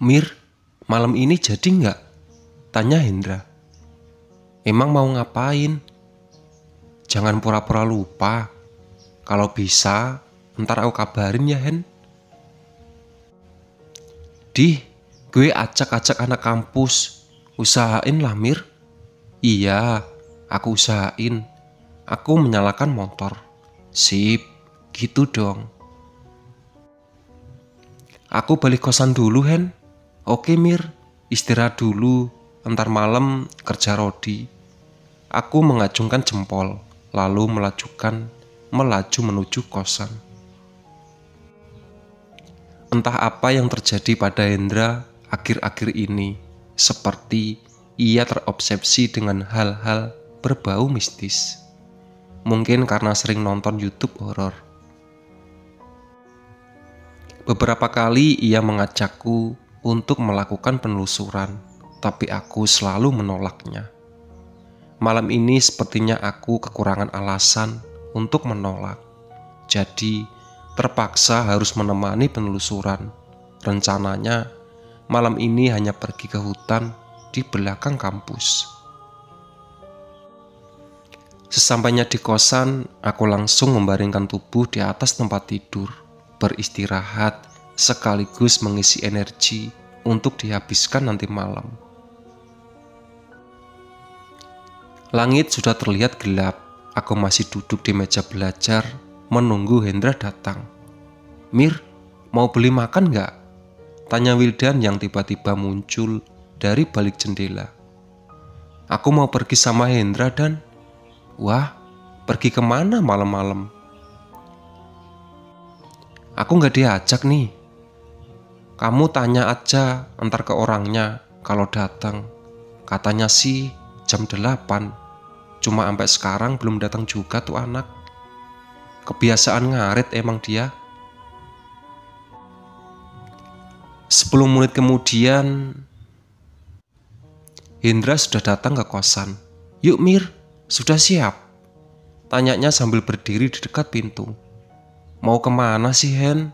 "Mir, malam ini jadi nggak?" tanya Hendra. "Emang mau ngapain?" "Jangan pura-pura lupa. Kalau bisa, ntar aku kabarin ya, Hen." "Dih, gue acak-acak anak kampus. Usahain lah, Mir." "Iya, aku usahain." Aku menyalakan motor. "Sip, gitu dong." "Aku balik kosan dulu, Hen." "Oke, Mir, istirahat dulu. Ntar malam kerja rodi." Aku mengacungkan jempol, lalu melaju menuju kosan. Entah apa yang terjadi pada Hendra akhir-akhir ini, seperti ia terobsesi dengan hal-hal berbau mistis. Mungkin karena sering nonton YouTube horor. Beberapa kali ia mengajakku untuk melakukan penelusuran, tapi aku selalu menolaknya. Malam ini sepertinya aku kekurangan alasan untuk menolak. Jadi, terpaksa harus menemani penelusuran. Rencananya, malam ini hanya pergi ke hutan di belakang kampus. Sesampainya di kosan, aku langsung membaringkan tubuh di atas tempat tidur, beristirahat sekaligus mengisi energi untuk dihabiskan nanti malam. Langit sudah terlihat gelap. Aku masih duduk di meja belajar, menunggu Hendra datang. "Mir, mau beli makan nggak?" tanya Wildan yang tiba-tiba muncul dari balik jendela. "Aku mau pergi sama Hendra dan..." "Wah, pergi kemana malam-malam?" "Aku nggak diajak nih." "Kamu tanya aja ntar ke orangnya kalau datang. Katanya sih jam 8. Cuma sampai sekarang belum datang juga tuh anak. Kebiasaan ngaret emang dia." 10 menit kemudian, Hendra sudah datang ke kosan. "Yuk Mir, sudah siap?" tanyanya sambil berdiri di dekat pintu. "Mau kemana sih Hen?"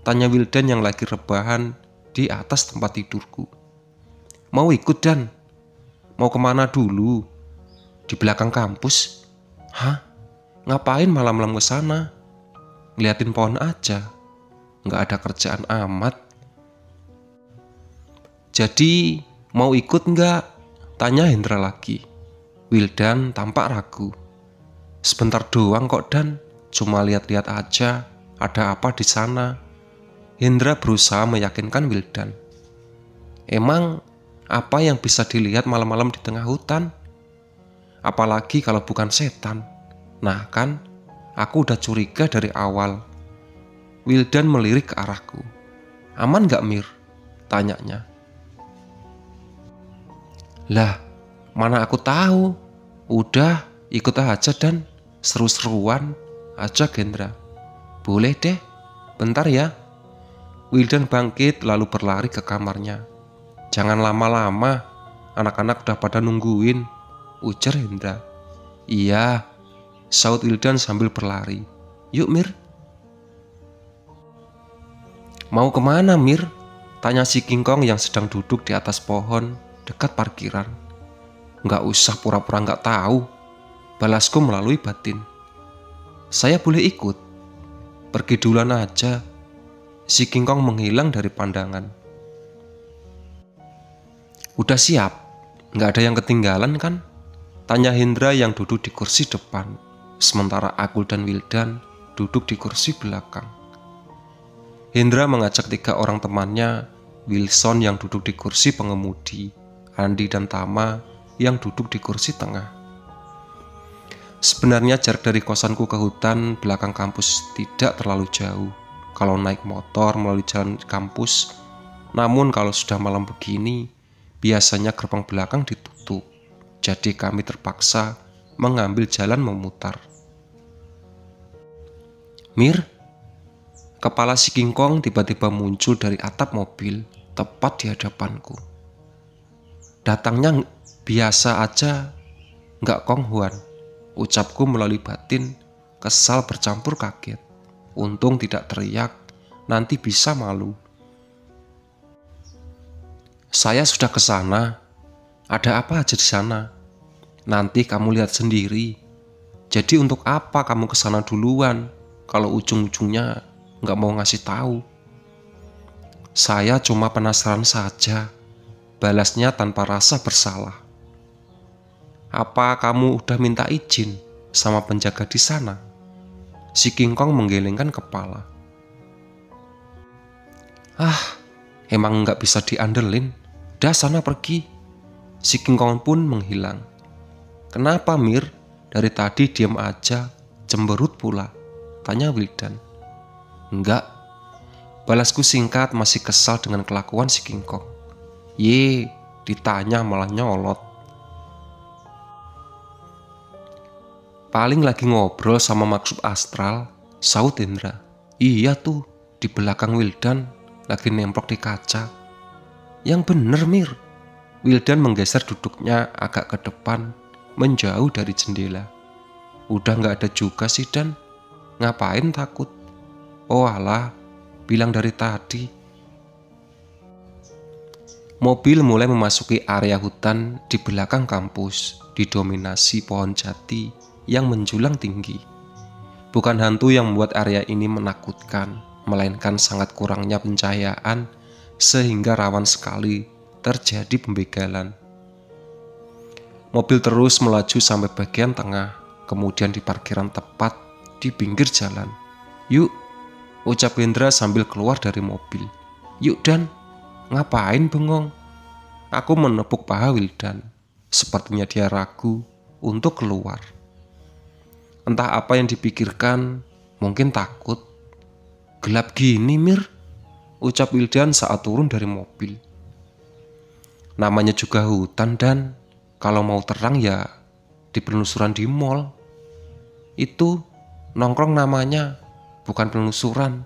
tanya Wildan yang lagi rebahan di atas tempat tidurku. "Mau ikut Dan?" "Mau kemana dulu?" "Di belakang kampus." "Hah? Ngapain malam-malam ke sana?" "Ngeliatin pohon aja. Nggak ada kerjaan amat." "Jadi mau ikut nggak?" tanya Hendra lagi. Wildan tampak ragu. "Sebentar doang kok Dan, cuma lihat-lihat aja. Ada apa di sana?" Hendra berusaha meyakinkan Wildan. "Emang apa yang bisa dilihat malam-malam di tengah hutan? Apalagi kalau bukan setan. Nah kan, aku udah curiga dari awal." Wildan melirik ke arahku. "Aman gak Mir?" tanyanya. "Lah, mana aku tahu. Udah, ikut aja Dan. Seru-seruan," ajak Hendra. "Boleh deh, bentar ya." Wildan bangkit lalu berlari ke kamarnya. "Jangan lama-lama, anak-anak udah pada nungguin," ujar Hendra. "Iya," saut Wildan sambil berlari. "Yuk Mir." "Mau kemana Mir?" tanya si Kingkong yang sedang duduk di atas pohon dekat parkiran. "Nggak usah pura-pura nggak tahu," balasku melalui batin. "Saya boleh ikut?" "Pergi duluan aja." Si Kingkong menghilang dari pandangan. "Udah siap? Nggak ada yang ketinggalan kan?" tanya Hendra yang duduk di kursi depan, sementara aku dan Wildan duduk di kursi belakang. Hendra mengajak 3 orang temannya, Wilson yang duduk di kursi pengemudi, Andi dan Tama yang duduk di kursi tengah. Sebenarnya jarak dari kosanku ke hutan belakang kampus tidak terlalu jauh kalau naik motor melalui jalan kampus. Namun kalau sudah malam begini, biasanya gerbang belakang ditutup. Jadi kami terpaksa mengambil jalan memutar. "Mir?" Kepala si Kingkong tiba-tiba muncul dari atap mobil tepat di hadapanku. "Datangnya biasa aja, nggak Kong Huan?" ucapku melalui batin, kesal bercampur kaget. Untung tidak teriak, nanti bisa malu. Saya sudah ke sana. Ada apa aja di sana? Nanti kamu lihat sendiri. Jadi untuk apa kamu ke sana duluan kalau ujung-ujungnya nggak mau ngasih tahu? Saya cuma penasaran saja, balasnya tanpa rasa bersalah. Apa kamu udah minta izin sama penjaga di sana? Si King Kong menggelengkan kepala. Emang nggak bisa diandelin? Dah sana pergi. Si King Kong pun menghilang. Kenapa Mir? Dari tadi diam aja, cemberut pula, tanya Wildan. Enggak. Balasku singkat, masih kesal dengan kelakuan si King Kong. Ye, ditanya malah nyolot. Paling lagi ngobrol sama maksud astral, saut Indra. Iya tuh, di belakang Wildan lagi nemplok di kaca. Yang bener Mir. Wildan menggeser duduknya agak ke depan, menjauh dari jendela. Udah gak ada juga sih Dan. Ngapain takut? Oh alah, bilang dari tadi. Mobil mulai memasuki area hutan di belakang kampus, didominasi pohon jati yang menjulang tinggi. Bukan hantu yang membuat area ini menakutkan, melainkan sangat kurangnya pencahayaan sehingga rawan sekali terjadi pembegalan. Mobil terus melaju sampai bagian tengah, kemudian di parkiran tepat di pinggir jalan. Yuk, ucap Hendra sambil keluar dari mobil. Yuk Dan, ngapain bengong? Aku menepuk paha Wildan. Sepertinya dia ragu untuk keluar. Entah apa yang dipikirkan, mungkin takut. Gelap gini Mir, ucap Wildan saat turun dari mobil. Namanya juga hutan Dan, kalau mau terang ya di penelusuran di mall. Itu nongkrong namanya, bukan penelusuran.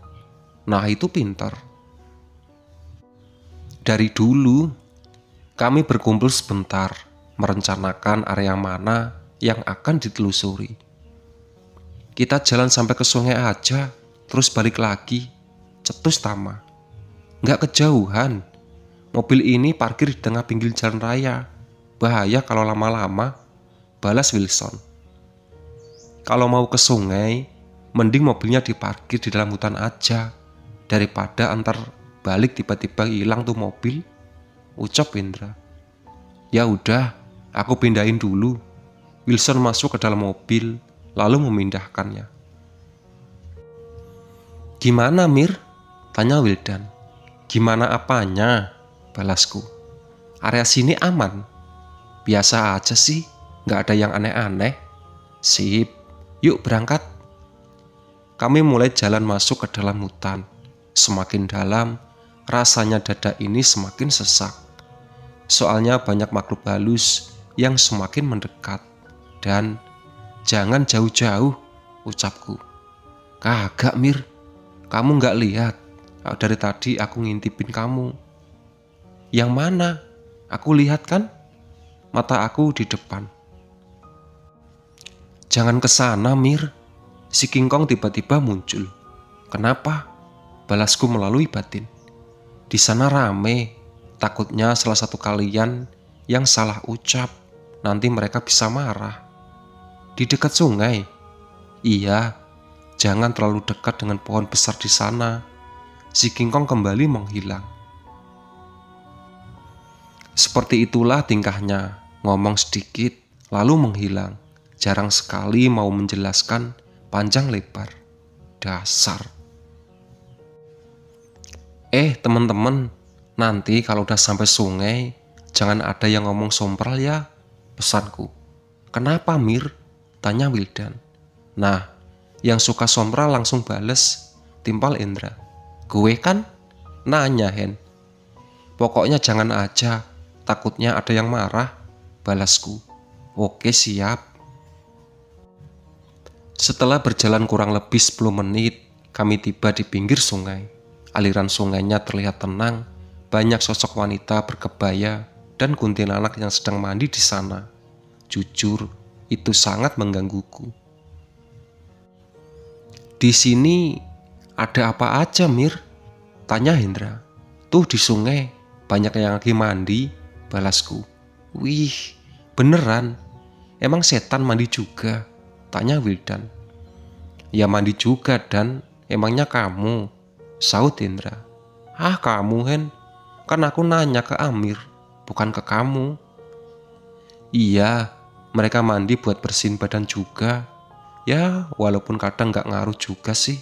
Nah itu pintar. Dari dulu kami berkumpul sebentar, merencanakan area mana yang akan ditelusuri. Kita jalan sampai ke sungai aja, terus balik lagi, cetus Tama. Nggak kejauhan. Mobil ini parkir di tengah pinggir jalan raya. Bahaya kalau lama-lama, balas Wilson. Kalau mau ke sungai, mending mobilnya diparkir di dalam hutan aja, daripada antar balik tiba-tiba hilang tuh mobil, ucap Indra. Ya udah, aku pindahin dulu. Wilson masuk ke dalam mobil, lalu memindahkannya. Gimana Mir? Tanya Wildan. Gimana apanya? Balasku. Area sini aman. Biasa aja sih, gak ada yang aneh-aneh. Sip, yuk berangkat. Kami mulai jalan masuk ke dalam hutan. Semakin dalam, rasanya dada ini semakin sesak. Soalnya banyak makhluk halus yang semakin mendekat. Dan jangan jauh-jauh, ucapku. Kagak Mir, kamu gak lihat. Dari tadi aku ngintipin kamu. Yang mana? Aku lihat kan? Mata aku di depan. Jangan ke sana Mir. Si King Kong tiba-tiba muncul. Kenapa? Balasku melalui batin. Di sana rame. Takutnya salah satu kalian yang salah ucap. Nanti mereka bisa marah. Di dekat sungai. Iya, jangan terlalu dekat dengan pohon besar di sana. Si King Kong kembali menghilang. Seperti itulah tingkahnya, ngomong sedikit lalu menghilang. Jarang sekali mau menjelaskan panjang lebar. Dasar. Teman-teman, nanti kalau udah sampai sungai, jangan ada yang ngomong sompral ya, pesanku. Kenapa Mir? Tanya Wildan. Nah, yang suka sompral langsung bales, timpal Indra. Gue kan? Nanya Hen. Pokoknya jangan aja, takutnya ada yang marah, balasku. Oke siap. Setelah berjalan kurang lebih 10 menit, kami tiba di pinggir sungai. Aliran sungainya terlihat tenang, banyak sosok wanita berkebaya dan kuntilanak yang sedang mandi di sana. Jujur, itu sangat menggangguku. Di sini ada apa aja Mir? Tanya Hendra. Tuh di sungai, banyak yang lagi mandi, balasku. Wih, beneran? Emang setan mandi juga? Tanya Wildan. Ya mandi juga Dan, emangnya kamu? Saut Hendra. Ah kamu Hen, kan aku nanya ke Amir, bukan ke kamu. Iya, mereka mandi buat bersihin badan juga. Ya walaupun kadang gak ngaruh juga sih,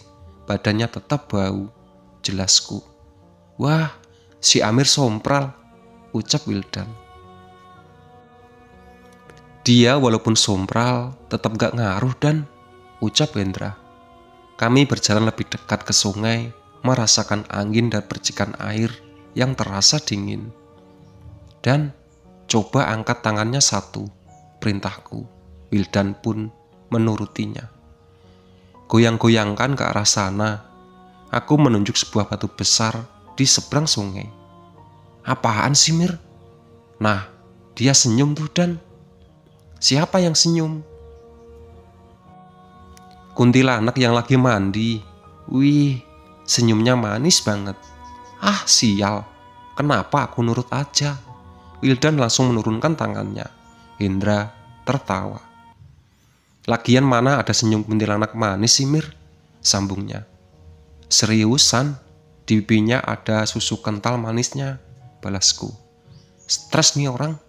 badannya tetap bau, jelasku. Wah, si Amir sompral, ucap Wildan. Dia walaupun sompral tetap gak ngaruh Dan, ucap Hendra. Kami berjalan lebih dekat ke sungai, merasakan angin dan percikan air yang terasa dingin. Dan coba angkat tangannya satu, perintahku. Wildan pun menurutinya. Goyang-goyangkan ke arah sana. Aku menunjuk sebuah batu besar di seberang sungai. Apaan sih Mir? Nah, dia senyum tuh Dan. Siapa yang senyum? Kuntilanak yang lagi mandi. Wih, senyumnya manis banget. Ah sial, kenapa aku nurut aja? Wildan langsung menurunkan tangannya. Hendra tertawa. Lagian mana ada senyum kuntilanak manis sih Mir? Sambungnya. Seriusan, di pipinya ada susu kental manisnya, balasku. Stres nih orang.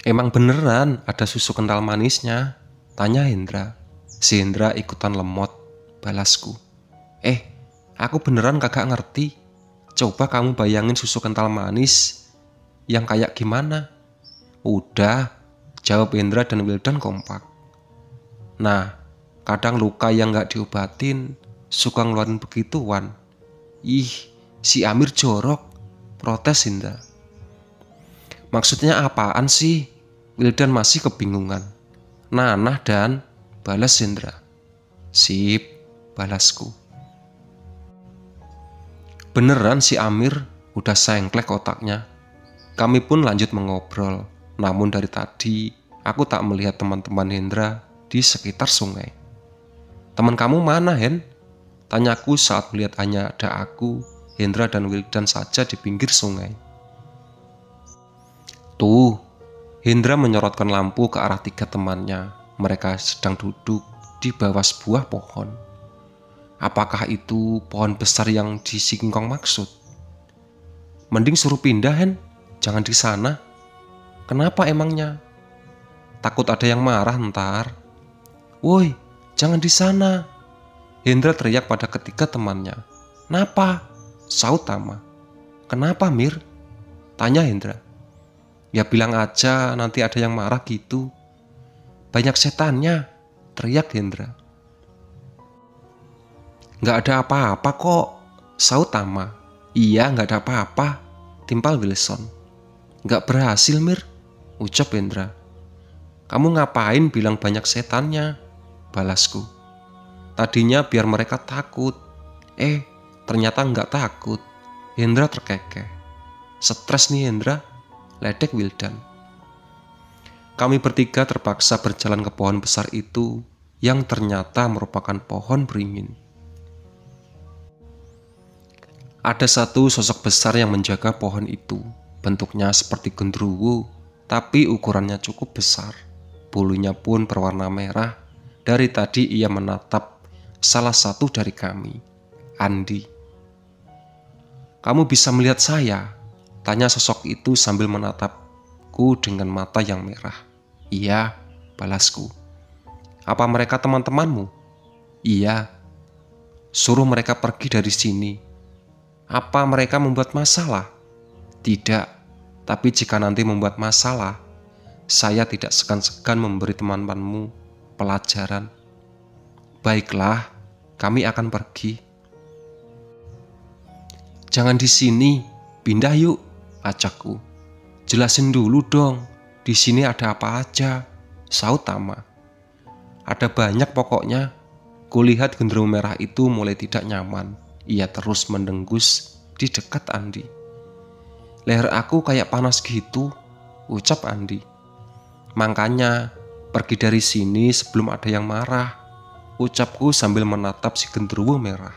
Emang beneran ada susu kental manisnya? Tanya Hendra. Si Hendra ikutan lemot, balasku. Aku beneran kagak ngerti. Coba kamu bayangin susu kental manis yang kayak gimana? Udah, jawab Hendra dan Wildan kompak. Nah, kadang luka yang gak diobatin suka ngeluarin begituan. Ih, si Amir jorok, protes Hendra. Maksudnya apaan sih? Wildan masih kebingungan. Nanah Dan, balas Hendra. Sip, balasku. Beneran si Amir udah sengklek otaknya. Kami pun lanjut mengobrol. Namun dari tadi aku tak melihat teman-teman Hendra di sekitar sungai. Teman kamu mana Hen? Tanyaku saat melihat hanya ada aku, Hendra dan Wildan saja di pinggir sungai. Tuh, Hendra menyorotkan lampu ke arah 3 temannya. Mereka sedang duduk di bawah sebuah pohon. Apakah itu pohon besar yang di Singkong maksud? Mending suruh pindah Hen, jangan di sana. Kenapa emangnya? Takut ada yang marah ntar. Woi, jangan di sana. Hendra teriak pada ketiga temannya. Kenapa? Saut Tama. Kenapa Mir? Tanya Hendra. Ya bilang aja nanti ada yang marah gitu. Banyak setannya, teriak Hendra. Gak ada apa-apa kok, saut Tama. Iya gak ada apa-apa, timpal Wilson. Gak berhasil Mir, ucap Hendra. Kamu ngapain bilang banyak setannya? Balasku. Tadinya biar mereka takut. Ternyata gak takut. Hendra terkekeh. Stres nih Hendra, ledek Wildan. Kami bertiga terpaksa berjalan ke pohon besar itu yang ternyata merupakan pohon beringin. Ada satu sosok besar yang menjaga pohon itu. Bentuknya seperti genderuwo, tapi ukurannya cukup besar. Bulunya pun berwarna merah. Dari tadi ia menatap salah satu dari kami, Andi. Kamu bisa melihat saya? Tanya sosok itu sambil menatapku dengan mata yang merah. Iya, balasku. Apa mereka teman-temanmu? Iya. Suruh mereka pergi dari sini. Apa mereka membuat masalah? Tidak, tapi jika nanti membuat masalah, saya tidak segan-segan memberi teman-temanmu pelajaran. Baiklah, kami akan pergi. Jangan di sini, pindah yuk, ajakku. Jelasin dulu dong, di sini ada apa aja, saut Tama. Ada banyak pokoknya. Kulihat genderuwo merah itu mulai tidak nyaman. Ia terus mendenggus di dekat Andi. Leher aku kayak panas gitu, ucap Andi. Makanya pergi dari sini sebelum ada yang marah, ucapku sambil menatap si genderuwo merah.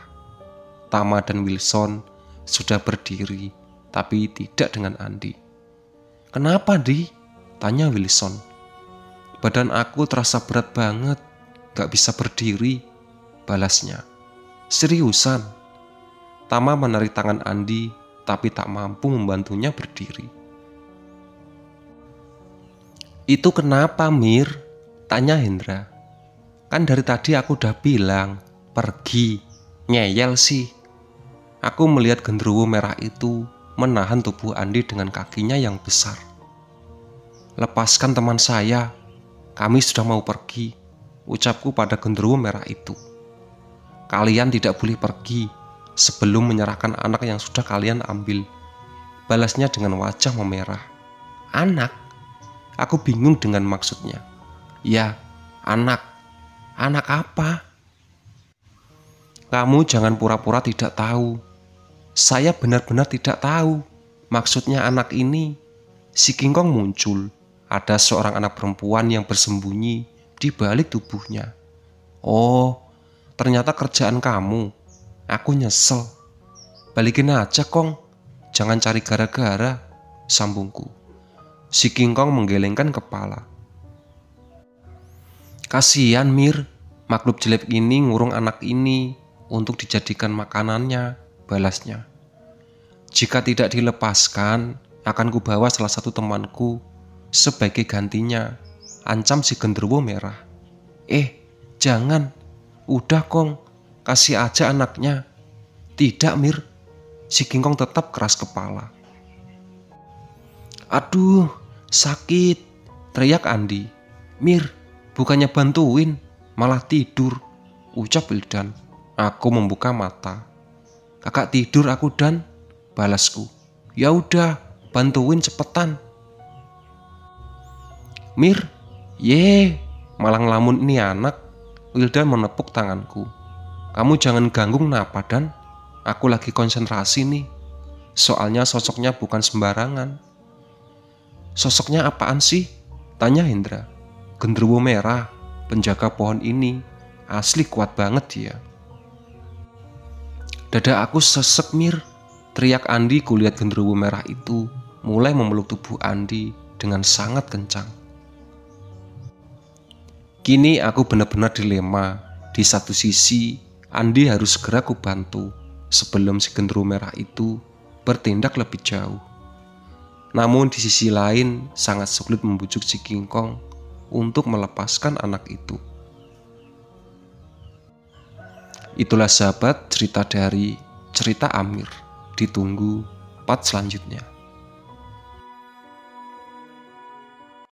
Tama dan Wilson sudah berdiri, tapi tidak dengan Andi. "Kenapa, Di?" tanya Wilson. "Badan aku terasa berat banget, gak bisa berdiri," balasnya. "Seriusan?" Tama menarik tangan Andi, tapi tak mampu membantunya berdiri. "Itu kenapa, Mir?" tanya Hendra. "Kan dari tadi aku udah bilang, pergi, ngeyel sih." Aku melihat genderuwo merah itu menahan tubuh Andi dengan kakinya yang besar. "Lepaskan teman saya, kami sudah mau pergi," ucapku pada genderuwo merah itu. "Kalian tidak boleh pergi sebelum menyerahkan anak yang sudah kalian ambil," balasnya dengan wajah memerah. "Anak?" Aku bingung dengan maksudnya. "Ya, anak. Anak apa?" "Kamu jangan pura-pura tidak tahu. Saya benar-benar tidak tahu. Maksudnya anak ini." Si King Kong muncul. Ada seorang anak perempuan yang bersembunyi di balik tubuhnya. "Oh, ternyata kerjaan kamu." Aku nyesel. "Balikin aja, Kong. Jangan cari gara-gara," sambungku. Si King Kong menggelengkan kepala. "Kasihan, Mir. Makhluk jelek ini ngurung anak ini untuk dijadikan makanannya," balasnya. "Jika tidak dilepaskan, akan kubawa salah satu temanku sebagai gantinya," ancam si genderuwo merah. Jangan. Udah, Kong. Kasih aja anaknya." "Tidak, Mir." Si King Kong tetap keras kepala. "Aduh, sakit," teriak Andi. "Mir, bukannya bantuin, malah tidur," ucap Wildan. Aku membuka mata. "Kakak tidur aku, Dan," balasku. "Ya udah, bantuin cepetan." "Mir, malah ngelamun ini anak." Wildan menepuk tanganku. "Kamu jangan ganggu kenapa, Dan? Aku lagi konsentrasi nih. Soalnya sosoknya bukan sembarangan." "Sosoknya apaan sih?" tanya Hendra. "Genderuwo merah, penjaga pohon ini. Asli kuat banget dia." "Dada aku sesek, Mir," teriak Andi. Kulihat genderuwo merah itu mulai memeluk tubuh Andi dengan sangat kencang. Kini aku benar-benar dilema. Di satu sisi, Andi harus segera kubantu sebelum si genderuwo merah itu bertindak lebih jauh. Namun di sisi lain, sangat sulit membujuk si King Kong untuk melepaskan anak itu. Itulah sahabat cerita dari Cerita Amir. Ditunggu part selanjutnya.